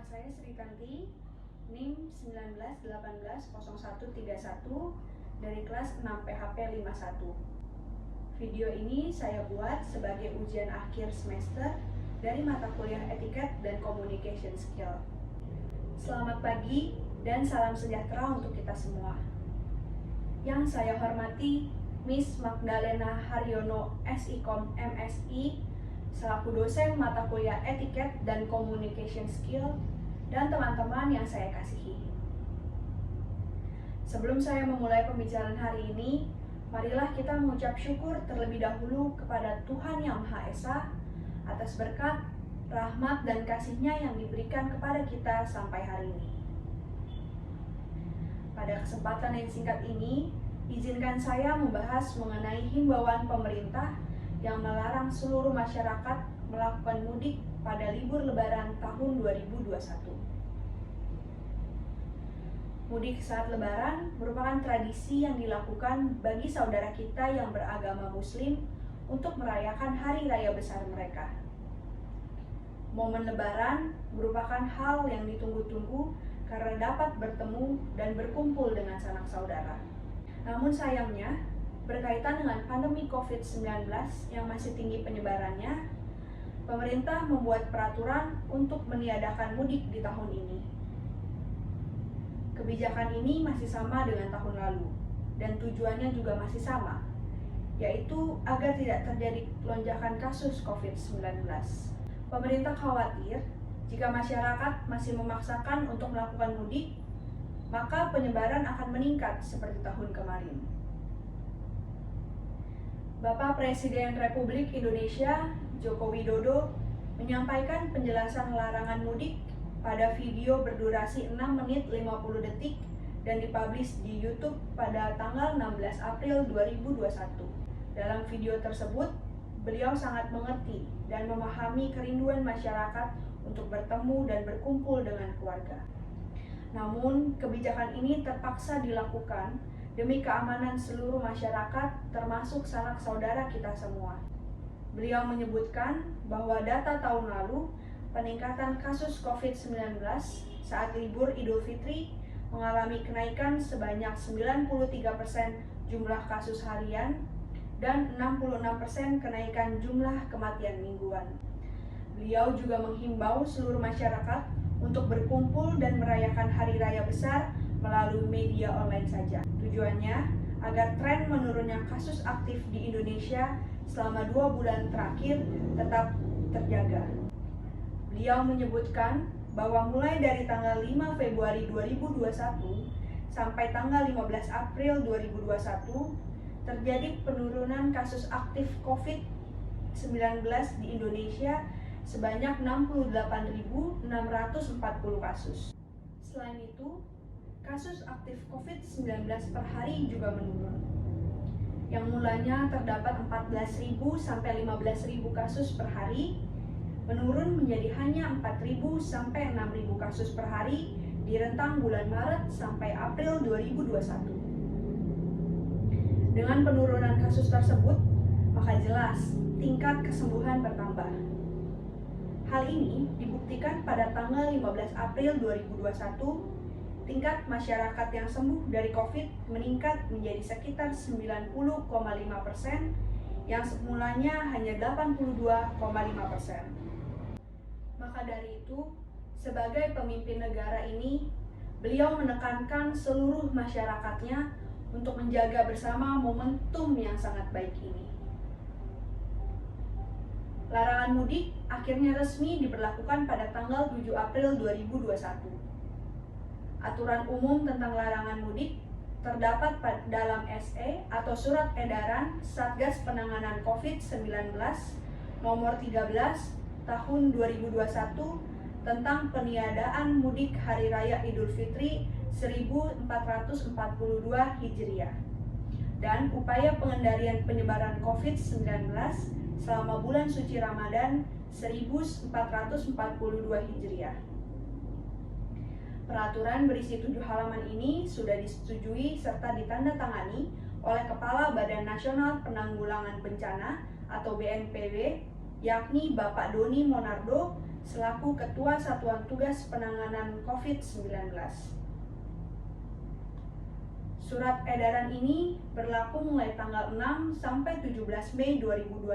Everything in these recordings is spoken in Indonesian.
Nama saya Sri Tanti, NIM 19180131 dari kelas 6 PHP 51. Video ini saya buat sebagai ujian akhir semester dari mata kuliah Etiket dan Communication Skill. Selamat pagi dan salam sejahtera untuk kita semua. Yang saya hormati Miss Magdalena Haryono SIKOM MSI selaku dosen mata kuliah Etiket dan Communication Skill dan teman-teman yang saya kasihi. Sebelum saya memulai pembicaraan hari ini, marilah kita mengucap syukur terlebih dahulu kepada Tuhan Yang Maha Esa atas berkat, rahmat, dan kasih-Nya yang diberikan kepada kita sampai hari ini. Pada kesempatan yang singkat ini, izinkan saya membahas mengenai himbauan pemerintah yang melarang seluruh masyarakat melakukan mudik pada libur Lebaran tahun 2021. Mudik saat Lebaran merupakan tradisi yang dilakukan bagi saudara kita yang beragama Muslim untuk merayakan hari raya besar mereka. Momen Lebaran merupakan hal yang ditunggu-tunggu karena dapat bertemu dan berkumpul dengan sanak saudara. Namun sayangnya, berkaitan dengan pandemi COVID-19 yang masih tinggi penyebarannya, pemerintah membuat peraturan untuk meniadakan mudik di tahun ini. Kebijakan ini masih sama dengan tahun lalu, dan tujuannya juga masih sama, yaitu agar tidak terjadi lonjakan kasus COVID-19. Pemerintah khawatir jika masyarakat masih memaksakan untuk melakukan mudik, maka penyebaran akan meningkat seperti tahun kemarin. Bapak Presiden Republik Indonesia Joko Widodo menyampaikan penjelasan larangan mudik pada video berdurasi 6 menit 50 detik dan dipublish di YouTube pada tanggal 16 April 2021. Dalam video tersebut, beliau sangat mengerti dan memahami kerinduan masyarakat untuk bertemu dan berkumpul dengan keluarga. Namun, kebijakan ini terpaksa dilakukan demi keamanan seluruh masyarakat, termasuk sanak saudara kita semua. Beliau menyebutkan bahwa data tahun lalu, peningkatan kasus COVID-19 saat libur Idul Fitri mengalami kenaikan sebanyak 93% jumlah kasus harian dan 66% kenaikan jumlah kematian mingguan. Beliau juga menghimbau seluruh masyarakat untuk berkumpul dan merayakan hari raya besar melalui media online saja. Tujuannya agar tren menurunnya kasus aktif di Indonesia selama 2 bulan terakhir tetap terjaga. Beliau menyebutkan bahwa mulai dari tanggal 5 Februari 2021 sampai tanggal 15 April 2021 terjadi penurunan kasus aktif COVID-19 di Indonesia sebanyak 68.640 kasus. Selain itu, kasus aktif COVID-19 per hari juga menurun. Yang mulanya terdapat 14.000 sampai 15.000 kasus per hari, menurun menjadi hanya 4.000 sampai 6.000 kasus per hari di rentang bulan Maret sampai April 2021. Dengan penurunan kasus tersebut, maka jelas tingkat kesembuhan bertambah. Hal ini dibuktikan pada tanggal 15 April 2021, tingkat masyarakat yang sembuh dari COVID meningkat menjadi sekitar 90,5%, yang semulanya hanya 82,5%. Maka dari itu, sebagai pemimpin negara ini, beliau menekankan seluruh masyarakatnya untuk menjaga bersama momentum yang sangat baik ini. Larangan mudik akhirnya resmi diberlakukan pada tanggal 7 April 2021. Aturan umum tentang larangan mudik terdapat dalam SE atau Surat Edaran Satgas Penanganan COVID-19 nomor 13 tahun 2021 tentang peniadaan mudik Hari Raya Idul Fitri 1442 Hijriah dan upaya pengendalian penyebaran COVID-19 selama bulan suci Ramadan 1442 Hijriah. Peraturan berisi 7 halaman ini sudah disetujui serta ditandatangani oleh Kepala Badan Nasional Penanggulangan Bencana atau BNPB, yakni Bapak Doni Monardo selaku Ketua Satuan Tugas Penanganan COVID-19. Surat edaran ini berlaku mulai tanggal 6 sampai 17 Mei 2021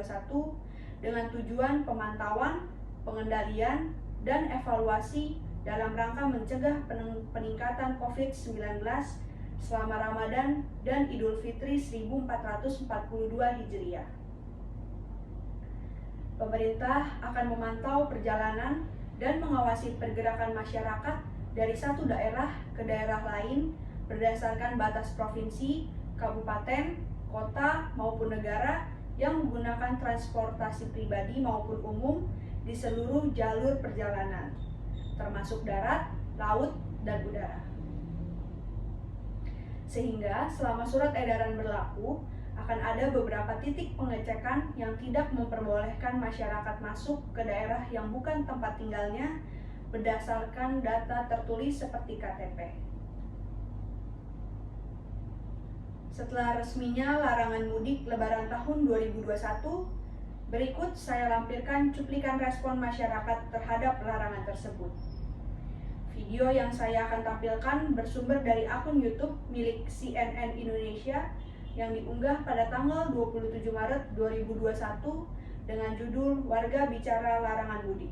dengan tujuan pemantauan, pengendalian, dan evaluasi dalam rangka mencegah peningkatan COVID-19 selama Ramadan dan Idul Fitri 1442 Hijriah. Pemerintah akan memantau perjalanan dan mengawasi pergerakan masyarakat dari satu daerah ke daerah lain berdasarkan batas provinsi, kabupaten, kota, maupun negara yang menggunakan transportasi pribadi maupun umum di seluruh jalur perjalanan, termasuk darat, laut, dan udara. Sehingga selama surat edaran berlaku, akan ada beberapa titik pengecekan yang tidak memperbolehkan masyarakat masuk ke daerah yang bukan tempat tinggalnya berdasarkan data tertulis seperti KTP. Setelah resminya larangan mudik Lebaran tahun 2021, berikut saya lampirkan cuplikan respon masyarakat terhadap larangan tersebut. Video yang saya akan tampilkan bersumber dari akun YouTube milik CNN Indonesia yang diunggah pada tanggal 27 Maret 2021 dengan judul Warga Bicara Larangan Mudik.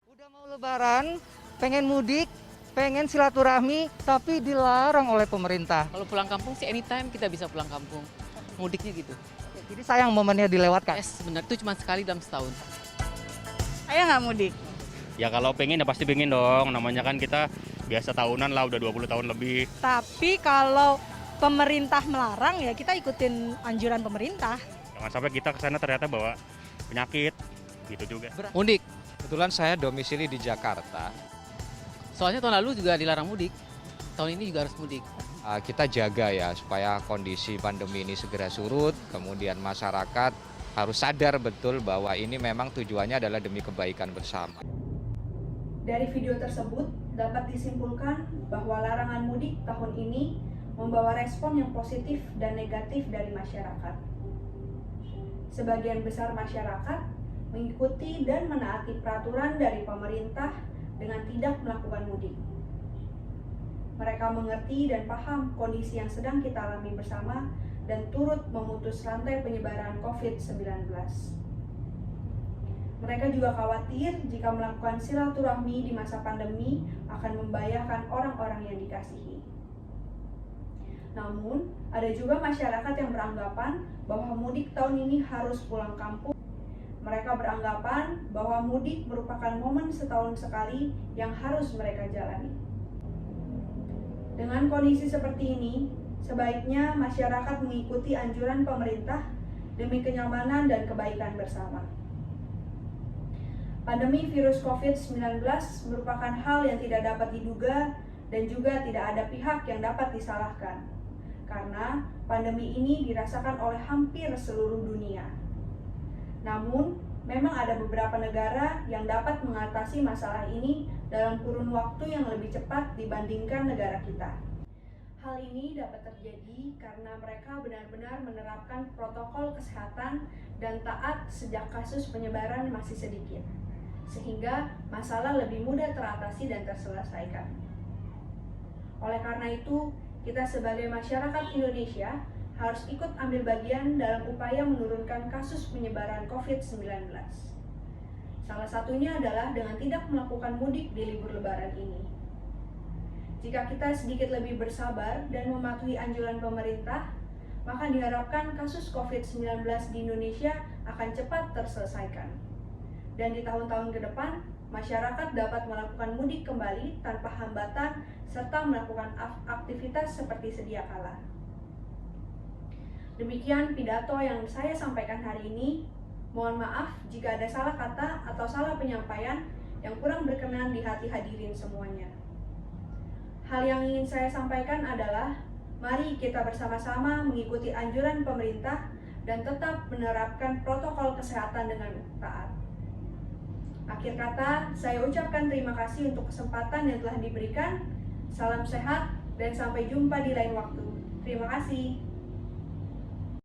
Udah mau Lebaran, pengen mudik, pengen silaturahmi, tapi dilarang oleh pemerintah. Kalau pulang kampung sih anytime kita bisa pulang kampung. Mudiknya gitu. Jadi sayang momennya dilewatkan. Benar, itu cuma sekali dalam setahun. Saya nggak mudik. Ya kalau pengen ya pasti pengen dong, namanya kan kita biasa tahunan lah, udah 20 tahun lebih. Tapi kalau pemerintah melarang ya kita ikutin anjuran pemerintah. Jangan sampai kita ke sana ternyata bawa penyakit, gitu juga. Mudik. Kebetulan saya domisili di Jakarta. Soalnya tahun lalu juga dilarang mudik. Tahun ini juga harus mudik. Kita jaga ya supaya kondisi pandemi ini segera surut, kemudian masyarakat harus sadar betul bahwa ini memang tujuannya adalah demi kebaikan bersama. Dari video tersebut dapat disimpulkan bahwa larangan mudik tahun ini membawa respon yang positif dan negatif dari masyarakat. Sebagian besar masyarakat mengikuti dan menaati peraturan dari pemerintah dengan tidak melakukan mudik. Mereka mengerti dan paham kondisi yang sedang kita alami bersama dan turut memutus rantai penyebaran COVID-19. Mereka juga khawatir jika melakukan silaturahmi di masa pandemi akan membahayakan orang-orang yang dikasihi. Namun, ada juga masyarakat yang beranggapan bahwa mudik tahun ini harus pulang kampung. Mereka beranggapan bahwa mudik merupakan momen setahun sekali yang harus mereka jalani. Dengan kondisi seperti ini, sebaiknya masyarakat mengikuti anjuran pemerintah demi kenyamanan dan kebaikan bersama. Pandemi virus COVID-19 merupakan hal yang tidak dapat diduga dan juga tidak ada pihak yang dapat disalahkan, karena pandemi ini dirasakan oleh hampir seluruh dunia. Namun, memang ada beberapa negara yang dapat mengatasi masalah ini dalam kurun waktu yang lebih cepat dibandingkan negara kita. Hal ini dapat terjadi karena mereka benar-benar menerapkan protokol kesehatan dan taat sejak kasus penyebaran masih sedikit, sehingga masalah lebih mudah teratasi dan terselesaikan. Oleh karena itu, kita sebagai masyarakat Indonesia harus ikut ambil bagian dalam upaya menurunkan kasus penyebaran COVID-19. Salah satunya adalah dengan tidak melakukan mudik di libur Lebaran ini. Jika kita sedikit lebih bersabar dan mematuhi anjuran pemerintah, maka diharapkan kasus COVID-19 di Indonesia akan cepat terselesaikan. Dan di tahun-tahun ke depan, masyarakat dapat melakukan mudik kembali tanpa hambatan serta melakukan aktivitas seperti sedia kala. Demikian pidato yang saya sampaikan hari ini. Mohon maaf jika ada salah kata atau salah penyampaian yang kurang berkenan di hati hadirin semuanya. Hal yang ingin saya sampaikan adalah, mari kita bersama-sama mengikuti anjuran pemerintah dan tetap menerapkan protokol kesehatan dengan taat. Akhir kata, saya ucapkan terima kasih untuk kesempatan yang telah diberikan. Salam sehat dan sampai jumpa di lain waktu. Terima kasih.